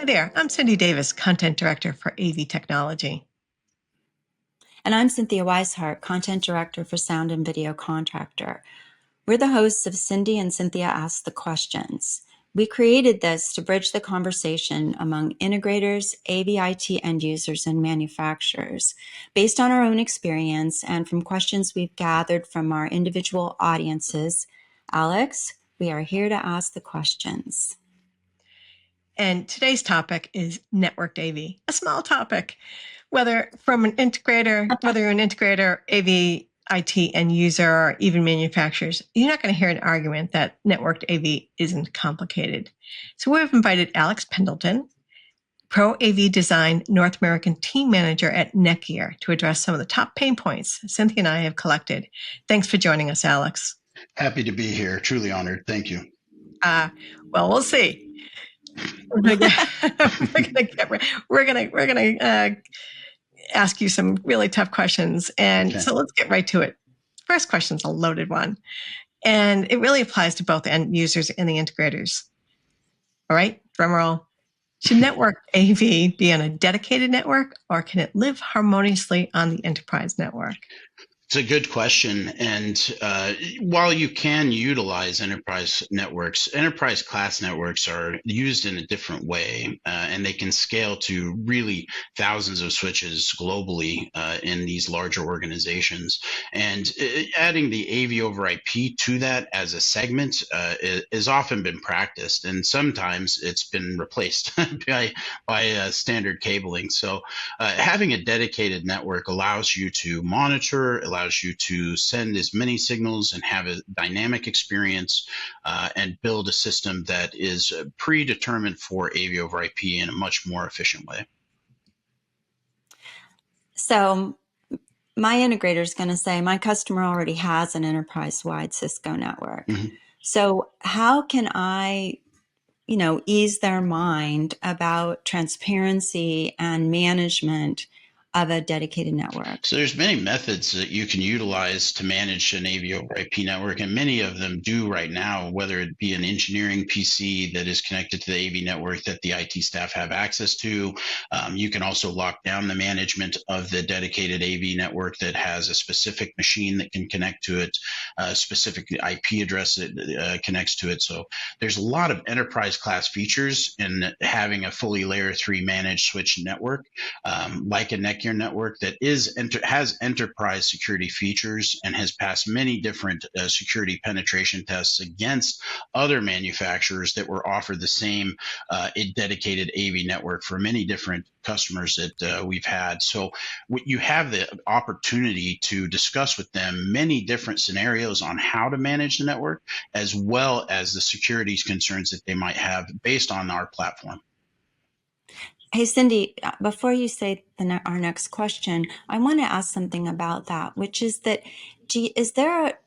there, I'm Cindy Davis, Content Director for AV Technology. And I'm Cynthia Wisehart, Content Director for Sound and Video Contractor. We're the hosts of Cindy and Cynthia Ask the Questions. We created this to bridge the conversation among integrators, AV/IT end users, and manufacturers, based on our own experience and from questions we've gathered from our individual audiences. Alex, we are here to ask the questions. And today's topic is networked AV, a small topic. Whether from an integrator, whether you're an integrator, AV, IT end user, or even manufacturers, you're not going to hear an argument that networked AV isn't complicated. So we've invited Alex Pendleton, ProAV Design North American Team Manager at NETGEAR, to address some of the top pain points Cynthia and I have collected. Thanks for joining us, Alex. Happy to be here. Truly honored. Thank you. Well, we'll see. We're gonna ask you some really tough questions, and So let's get right to it. First question's a loaded one, and it really applies to both end users and the integrators. All right, drum roll. Should network AV be on a dedicated network, or can it live harmoniously on the enterprise network? It's a good question. And while you can utilize enterprise networks, enterprise class networks are used in a different way, and they can scale to really thousands of switches globally in these larger organizations. And adding the AV over IP to that as a segment has often been practiced, and sometimes it's been replaced by standard cabling. So having a dedicated network allows you to monitor, allows you to send as many signals and have a dynamic experience and build a system that is predetermined for AV over IP in a much more efficient way. So my integrator is going to say, my customer already has an enterprise-wide Cisco network. Mm-hmm. So how can I ease their mind about transparency and management of a dedicated network? So there's many methods that you can utilize to manage an AV over IP network, and many of them do right now, whether it be an engineering PC that is connected to the AV network that the IT staff have access to. You can also lock down the management of the dedicated AV network that has a specific machine that can connect to it, a specific IP address that connects to it. So there's a lot of enterprise class features in having a fully layer 3 managed switch network, like a NETGEAR network that has enterprise security features and has passed many different security penetration tests against other manufacturers that were offered the same dedicated AV network for many different customers that we've had. So you have the opportunity to discuss with them many different scenarios on how to manage the network, as well as the security concerns that they might have based on our platform. Hey, Cindy, before you say our next question, I want to ask something about that, which is that, is there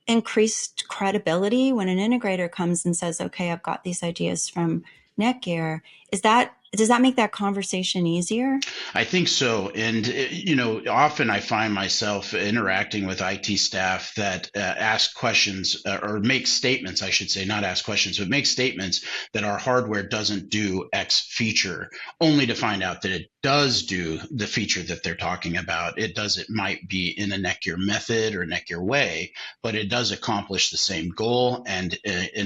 increased credibility when an integrator comes and says, okay, I've got these ideas from NETGEAR? Does that make that conversation easier? I think so. And, often I find myself interacting with IT staff that ask questions or make statements, I should say, not ask questions, but make statements that our hardware doesn't do X feature, only to find out that it does do the feature that they're talking about. It might be in a NETGEAR method or NETGEAR way, but it does accomplish the same goal and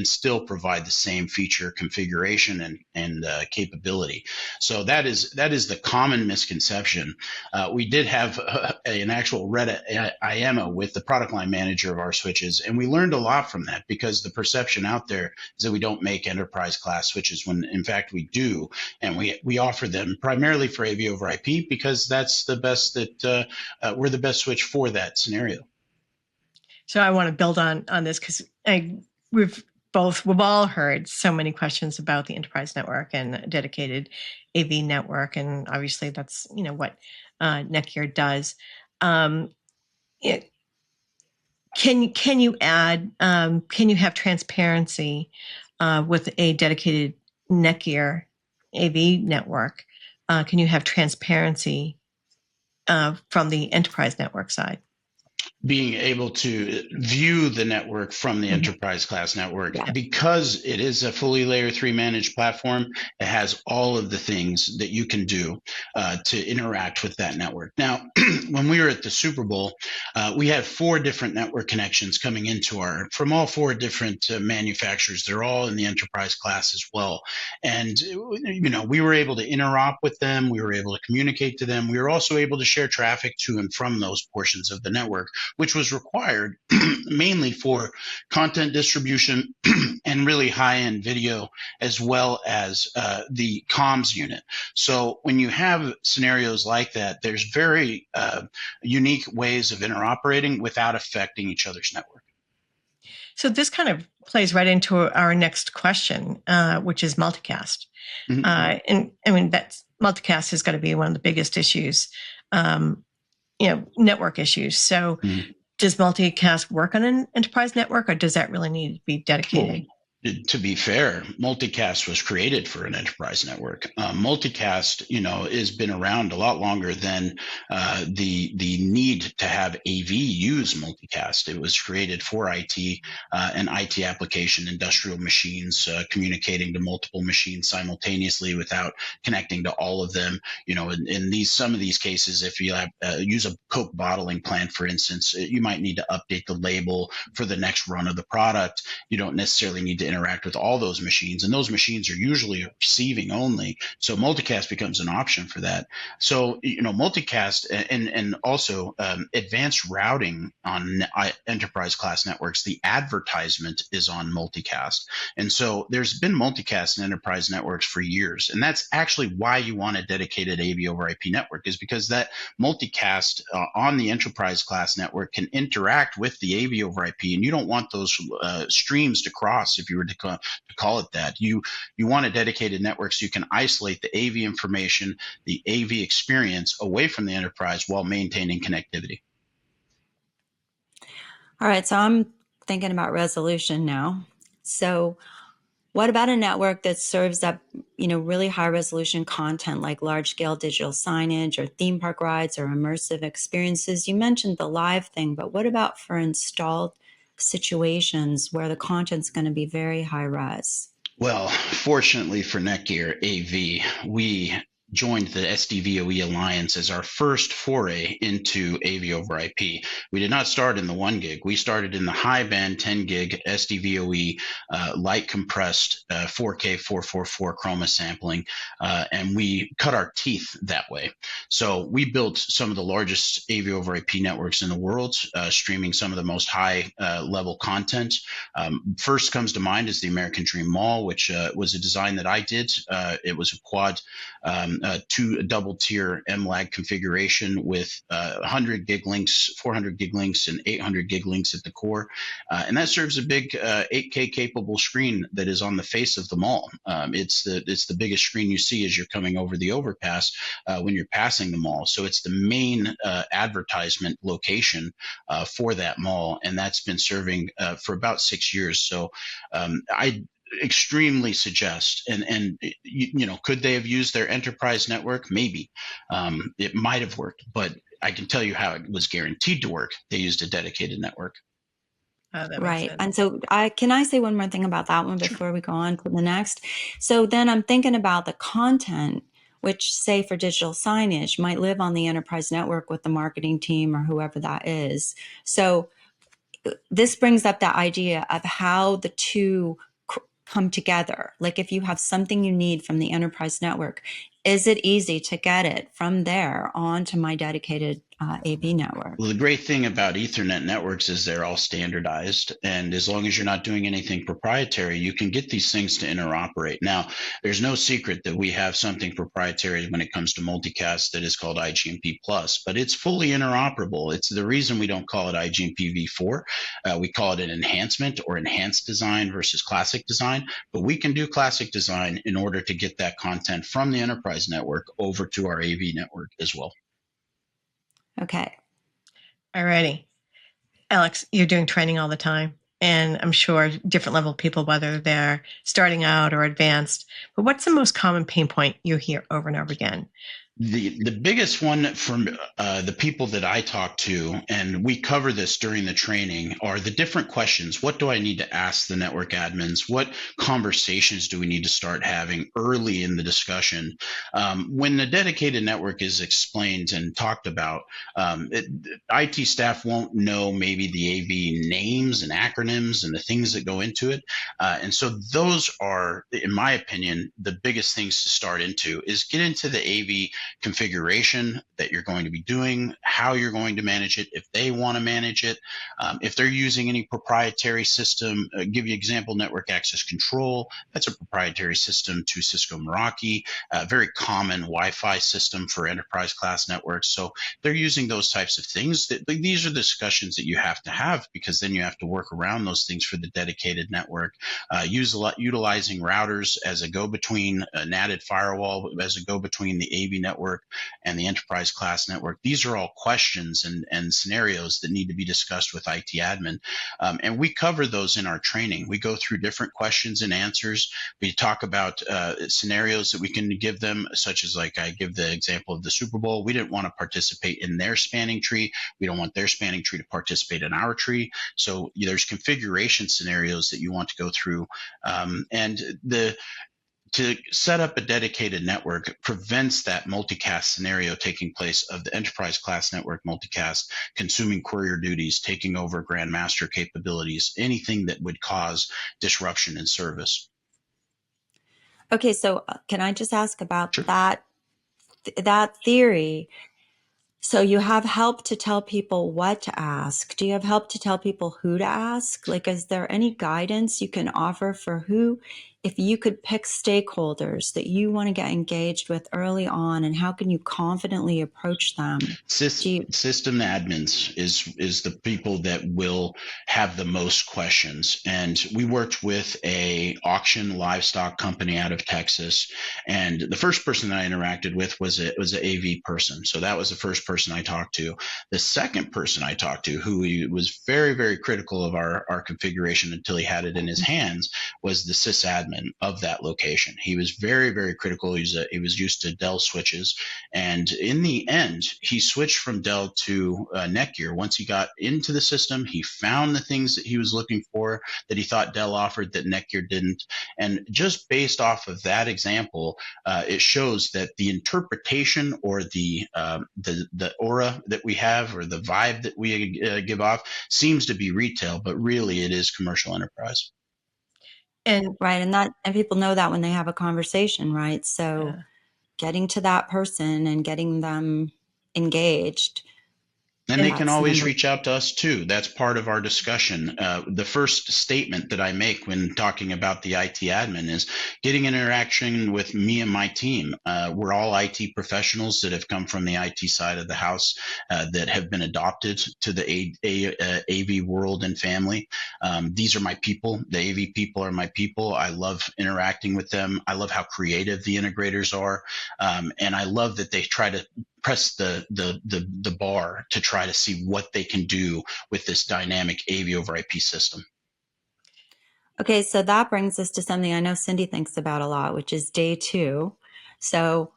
still provide the same feature configuration and capability. So that is the common misconception. We did have an actual red IMA with the product line manager of our switches, and we learned a lot from that, because the perception out there is that we don't make enterprise class switches, when in fact we do, and we offer them primarily for AV over IP because that's the best that we're the best switch for that scenario. So I want to build on this, because we've all heard so many questions about the enterprise network and dedicated AV network, and obviously that's what NETGEAR does. Can you have transparency with a dedicated NETGEAR AV network? Can you have transparency from the enterprise network side? being able to view the network from the enterprise class network. Yeah. Because it is a fully layer 3 managed platform, it has all of the things that you can do to interact with that network. Now, when we were at the Super Bowl, we had 4 different network connections coming into from all 4 different manufacturers. They're all in the enterprise class as well. And, we were able to interop with them. We were able to communicate to them. We were also able to share traffic to and from those portions of the network, which was required mainly for content distribution and really high-end video, as well as the comms unit. So when you have scenarios like that, there's very unique ways of interoperating without affecting each other's network. So this kind of plays right into our next question, which is multicast. Mm-hmm. And I mean, multicast is going to be one of the biggest issues, network issues. So does multicast work on an enterprise network, or does that really need to be dedicated? Well, to be fair, multicast was created for an enterprise network. Multicast, has been around a lot longer than the need to have AV use multicast. It was created for IT and IT application, industrial machines, communicating to multiple machines simultaneously without connecting to all of them. In some of these cases, if you use a Coke bottling plant, for instance, you might need to update the label for the next run of the product. You don't necessarily need to interact with all those machines, and those machines are usually receiving only. So multicast becomes an option for that. So multicast and also advanced routing on enterprise class networks. The advertisement is on multicast, and so there's been multicast in enterprise networks for years, and that's actually why you want a dedicated AV over IP network, is because that multicast on the enterprise class network can interact with the AV over IP, and you don't want those streams to cross, if you were to call it that. You want a dedicated network so you can isolate the AV information, the AV experience away from the enterprise while maintaining connectivity. All right, so I'm thinking about resolution now. So what about a network that serves up, really high resolution content like large scale digital signage or theme park rides or immersive experiences? You mentioned the live thing, but what about for installed situations where the content's going to be very high res? Well, fortunately for NETGEAR AV, we joined the SDVOE Alliance as our first foray into AV over IP. We did not start in the 1 gig. We started in the high band 10 gig SDVOE light compressed 4K 444 chroma sampling, and we cut our teeth that way. So we built some of the largest AV over IP networks in the world, streaming some of the most high level content. First comes to mind is the American Dream Mall, which was a design that I did. It was a quad 2 double tier MLAG configuration with 100 gig links, 400 gig links, and 800 gig links at the core. And that serves a big 8K capable screen that is on the face of the mall. It's the biggest screen you see as you're coming over the overpass when you're passing the mall. So it's the main advertisement location for that mall, and that's been serving for about 6 years. So I extremely suggest, and could they have used their enterprise network? Maybe. It might have worked, but I can tell you how it was guaranteed to work. They used a dedicated network. Right. And so can I say one more thing about that one before we go on to the next? So then I'm thinking about the content, which, say for digital signage, might live on the enterprise network with the marketing team or whoever that is. So this brings up the idea of how the two come together. Like if you have something you need from the enterprise network, is it easy to get it from there onto my dedicated AV network? Well, the great thing about Ethernet networks is they're all standardized. And as long as you're not doing anything proprietary, you can get these things to interoperate. Now, there's no secret that we have something proprietary when it comes to multicast that is called IGMP+, but it's fully interoperable. It's the reason we don't call it IGMP v4. We call it an enhancement or enhanced design versus classic design. But we can do classic design in order to get that content from the enterprise network over to our AV network as well. Okay. Alrighty. Alex, you're doing training all the time, and I'm sure different level of people, whether they're starting out or advanced, but what's the most common pain point you hear over and over again? The biggest one from the people that I talk to, and we cover this during the training, are the different questions. What do I need to ask the network admins? What conversations do we need to start having early in the discussion? When the dedicated network is explained and talked about, IT staff won't know maybe the AV names and acronyms and the things that go into it. And so those are, in my opinion, the biggest things to start into is get into the AV configuration that you're going to be doing, how you're going to manage it, if they want to manage it, if they're using any proprietary system. Give you example, network access control. That's a proprietary system to Cisco Meraki, a very common Wi-Fi system for enterprise class networks. So they're using those types of things. These are discussions that you have to have, because then you have to work around those things for the dedicated network. Utilizing routers as a go-between, a NATed firewall as a go-between the AV network and the enterprise class network. These are all questions and scenarios that need to be discussed with IT admin. And we cover those in our training. We go through different questions and answers. We talk about scenarios that we can give them, such as, like I give the example of the Super Bowl. We didn't want to participate in their spanning tree. We don't want their spanning tree to participate in our tree. So there's configuration scenarios that you want to go through. To set up a dedicated network prevents that multicast scenario taking place of the enterprise class network multicast, consuming courier duties, taking over grandmaster capabilities, anything that would cause disruption in service. Okay, so can I just ask about Sure. that theory? So you have help to tell people what to ask. Do you have help to tell people who to ask? Like, is there any guidance you can offer for who, if you could pick stakeholders that you want to get engaged with early on, and how can you confidently approach them? System admins is the people that will have the most questions. And we worked with a auction livestock company out of Texas, and the first person that I interacted with was an AV person. So that was the first person I talked to. The second person I talked to, who was very, very critical of our configuration until he had it in his hands, was the sysadmin of that location. He was very, very critical. He was used to Dell switches, and in the end, he switched from Dell to NETGEAR. Once he got into the system, he found the things that he was looking for that he thought Dell offered that NETGEAR didn't. And just based off of that example, it shows that the interpretation or the aura that we have, or the vibe that we give off, seems to be retail, but really it is commercial enterprise. And people know that when they have a conversation, right? So Yeah. getting to that person and getting them engaged. And they can always reach out to us too. That's part of our discussion. The first statement that I make when talking about the IT admin is getting interaction with me and my team. We're all IT professionals that have come from the IT side of the house, that have been adopted to the AV world and family. These are my people. The AV people are my people. I love interacting with them. I love how creative the integrators are. And I love that they try to press the bar to try to see what they can do with this dynamic AV over IP system. Okay, so that brings us to something I know Cindy thinks about a lot, which is day 2. So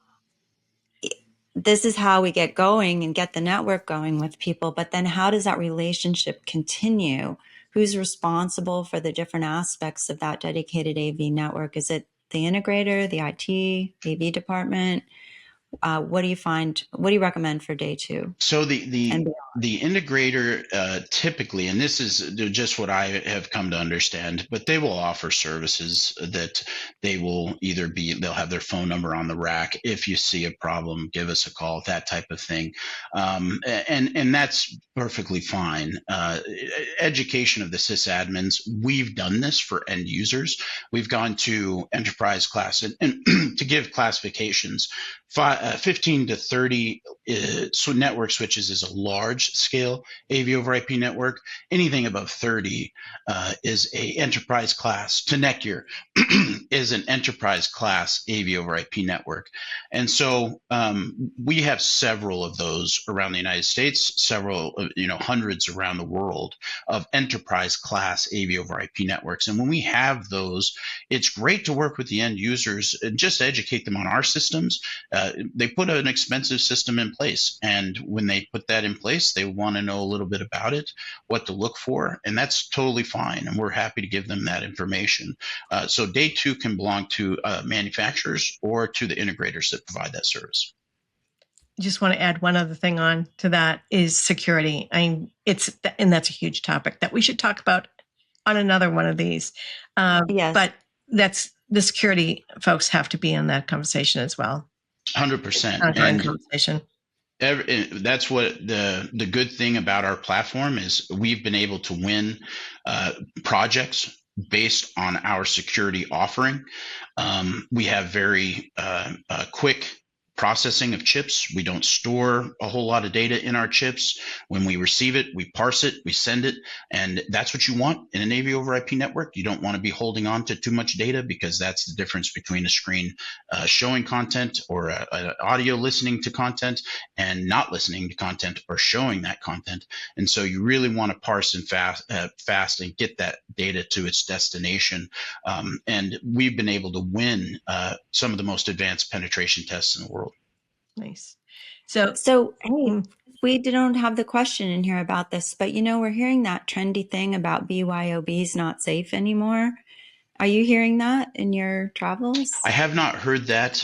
this is how we get going and get the network going with people, but then how does that relationship continue? Who's responsible for the different aspects of that dedicated AV network? Is it the integrator, the IT, AV department? What do you recommend for day 2? So the integrator typically, and this is just what I have come to understand, but they will offer services that they'll have their phone number on the rack. If you see a problem, give us a call, that type of thing. And that's perfectly fine. Education of the sysadmins, we've done this for end users. We've gone to enterprise class and to give classifications. 15 to 30 network switches is a large large scale AV over IP network. Anything above 30 is a enterprise class. To NETGEAR is an enterprise class AV over IP network. And so we have several of those around the United States, several, hundreds around the world of enterprise class AV over IP networks. And when we have those, it's great to work with the end users and just educate them on our systems. They put an expensive system in place. And when they put that in place, they want to know a little bit about it, what to look for. And that's totally fine. And we're happy to give them that information. So day two can belong to manufacturers or to the integrators that provide that service. Just want to add one other thing on to that is security. And that's a huge topic that we should talk about on another one of these. Yes. But that's the security folks have to be in that conversation as well. 100%. And conversation. That's what the good thing about our platform is. We've been able to win projects based on our security offering. We have very quick processing of chips. We don't store a whole lot of data in our chips. When we receive it, we parse it, we send it, and that's what you want in an AV over IP network. You don't want to be holding on to too much data, because that's the difference between a screen showing content or an audio listening to content and not listening to content or showing that content. And so you really want to parse and fast and get that data to its destination. And we've been able to win some of the most advanced penetration tests in the world. Nice. So hey, we don't have the question in here about this, but we're hearing that trendy thing about BYOBs not safe anymore. Are you hearing that in your travels? I have not heard that.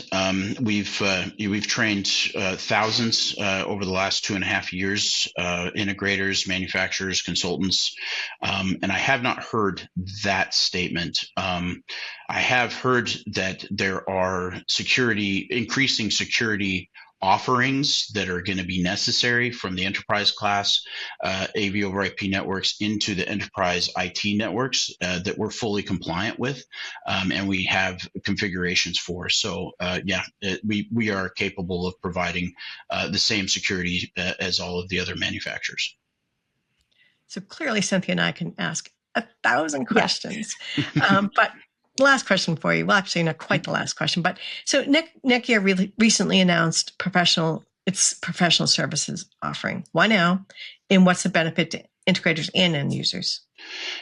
We've trained thousands over the last 2.5 years, integrators, manufacturers, consultants, and I have not heard that statement. I have heard that there are increasing security offerings that are going to be necessary from the enterprise class AV over IP networks into the enterprise IT networks that we're fully compliant with, and we have configurations for. So we are capable of providing the same security as all of the other manufacturers. So clearly Cynthia and I can ask 1,000 questions, but last question for you. Well, actually, not quite the last question, but so NETGEAR really recently announced its professional services offering. Why now? And what's the benefit to integrators and end users?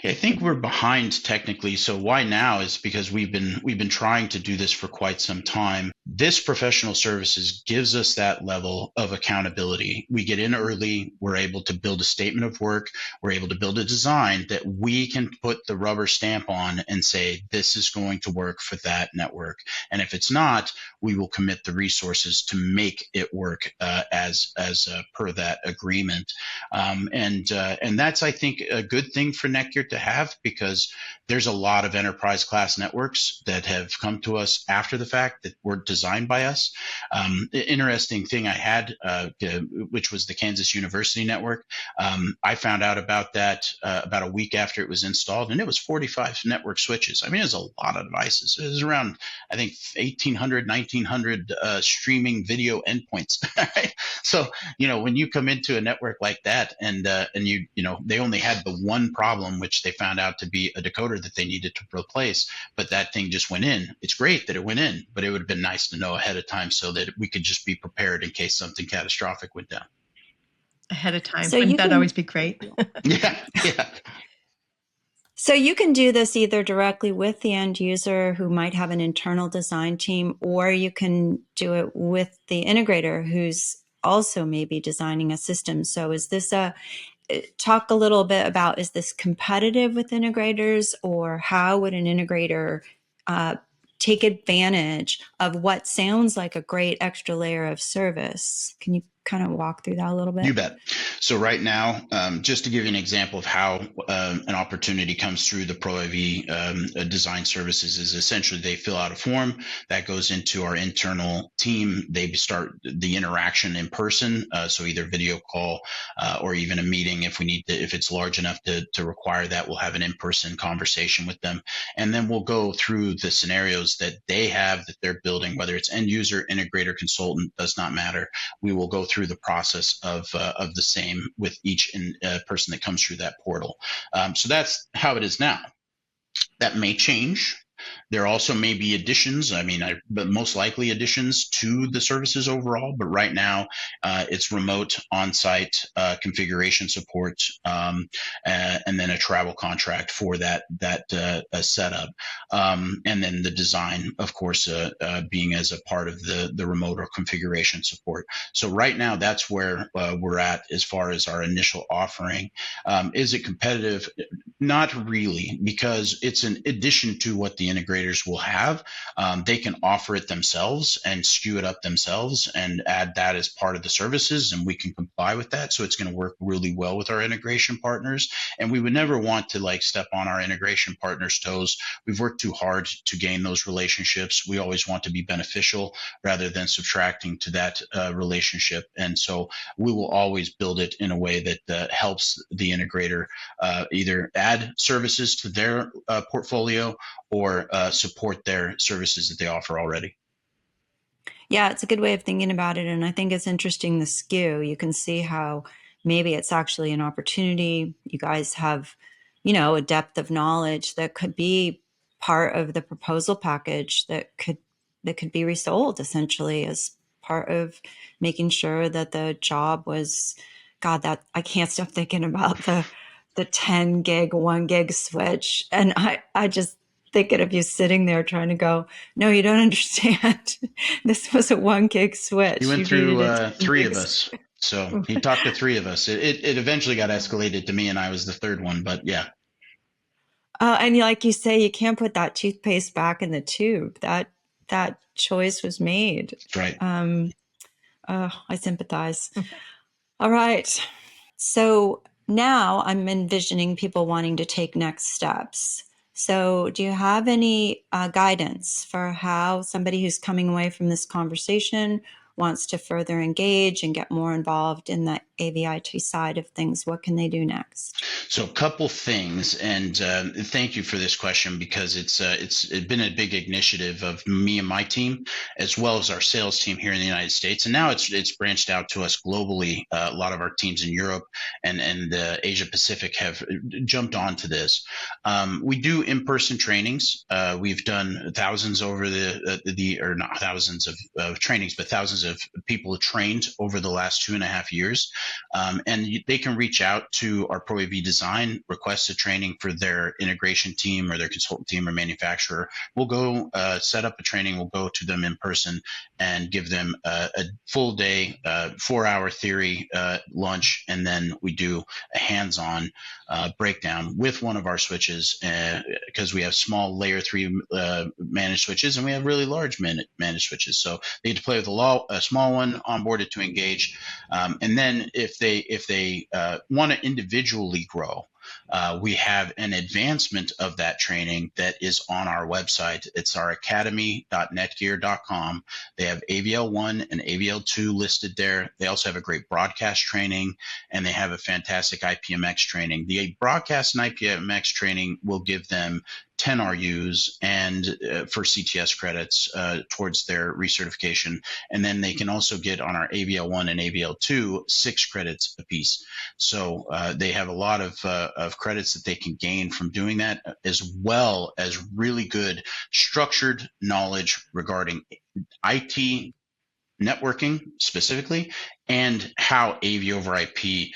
I think we're behind technically. So why now is because we've been trying to do this for quite some time. This professional services gives us that level of accountability. We get in early. We're able to build a statement of work. We're able to build a design that we can put the rubber stamp on and say, this is going to work for that network. And if it's not, we will commit the resources to make it work as per that agreement. And that's, I think, a good thing for NETGEAR to have, because there's a lot of enterprise class networks that have come to us after the fact that were designed by us. Interesting thing I had, which was the Kansas University network. I found out about that about a week after it was installed, and it was 45 network switches. I mean, it was a lot of devices. It was around, I think, 1,800, 1,900 streaming video endpoints. Right? So, when you come into a network like that, and they only had the one problem, which they found out to be a decoder that they needed to replace, but that thing just went in. It's great that it went in, but it would have been nice to know ahead of time so that we could just be prepared in case something catastrophic went down. Ahead of time. So wouldn't that always be great? Yeah. So you can do this either directly with the end user who might have an internal design team, or you can do it with the integrator who's also maybe designing a system. So is this talk a little bit about, is this competitive with integrators, or how would an integrator take advantage of what sounds like a great extra layer of service? Can you kind of walk through that a little bit? You bet. So right now, just to give you an example of how an opportunity comes through the ProAV design services, is essentially they fill out a form that goes into our internal team. They start the interaction in person, so either video call or even a meeting if we need to. If it's large enough to require that, we'll have an in-person conversation with them, and then we'll go through the scenarios that they have that they're building, whether it's end user, integrator, consultant, does not matter. We will go through the process of the same same with each person that comes through that portal. So that's how it is now. That may change. There also may be additions. But most likely additions to the services overall. But right now, it's remote on-site configuration support, and then a travel contract for that setup, and then the design, of course, being as a part of the remote or configuration support. So right now, that's where we're at as far as our initial offering. Is it competitive? Not really, because it's an addition to what the integrators will have. They can offer it themselves and skew it up themselves and add that as part of the services, and we can comply with that. So it's going to work really well with our integration partners. And we would never want to step on our integration partners' toes. We've worked too hard to gain those relationships. We always want to be beneficial rather than subtracting to that relationship. And so we will always build it in a way that helps the integrator either add services to their portfolio or support their services that they offer already. Yeah, it's a good way of thinking about it. And I think it's interesting, the skew. You can see how maybe it's actually an opportunity. You guys have, a depth of knowledge that could be part of the proposal package that could be resold essentially as part of making sure that the job was, God, that I can't stop thinking about the 10 gig, 1 gig switch. And I just thinking of you sitting there trying to go, no, you don't understand. This was a 1 gig switch. He went through 3 of us. So he talked to 3 of us. It eventually got escalated to me, and I was the 3rd one, but yeah. And like you say, you can't put that toothpaste back in the tube. That choice was made. That's right. I sympathize. All right. So now I'm envisioning people wanting to take next steps. So do you have any guidance for how somebody who's coming away from this conversation wants to further engage and get more involved in the AV-IT side of things? What can they do next? So a couple things, and thank you for this question, because it's been a big initiative of me and my team, as well as our sales team here in the United States, and now it's branched out to us globally. A lot of our teams in Europe and Asia Pacific have jumped onto this. We do in-person trainings. We've done thousands over or not thousands of trainings, but thousands of people trained over the last 2.5 years. And they can reach out to our ProAV Design, request a training for their integration team or their consultant team or manufacturer. We'll go set up a training. We'll go to them in person and give them a full day, 4-hour theory lunch, and then we do a hands-on breakdown with one of our switches, because we have small layer 3 managed switches, and we have really large managed switches. So they get to play with a small one, onboarded to engage, and then if they want to individually grow, we have an advancement of that training that is on our website. It's our academy.netgear.com. They have AVL1 and AVL2 listed there. They also have a great broadcast training, and they have a fantastic IPMX training. The broadcast and IPMX training will give them 10 RUs and for CTS credits towards their recertification. And then they can also get on our AVL1 and AVL2 6 credits apiece. So they have a lot of credits that they can gain from doing that, as well as really good structured knowledge regarding IT networking specifically, and how AV over IP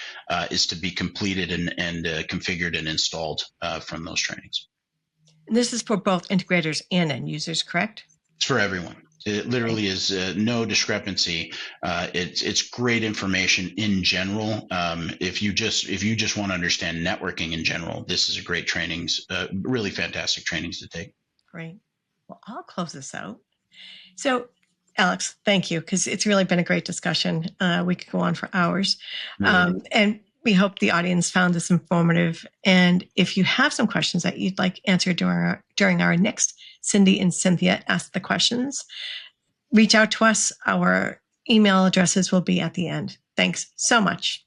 is to be completed and configured and installed from those trainings. And this is for both integrators and end users, correct? It's for everyone. It literally is no discrepancy. It's great information in general. If you just want to understand networking in general, this is a great trainings, really fantastic trainings to take. Great. Well, I'll close this out. So, Alex, thank you, because it's really been a great discussion. We could go on for hours. And we hope the audience found this informative. And if you have some questions that you'd like answered during our next Cindy and Cynthia Ask the Questions, reach out to us. Our email addresses will be at the end. Thanks so much.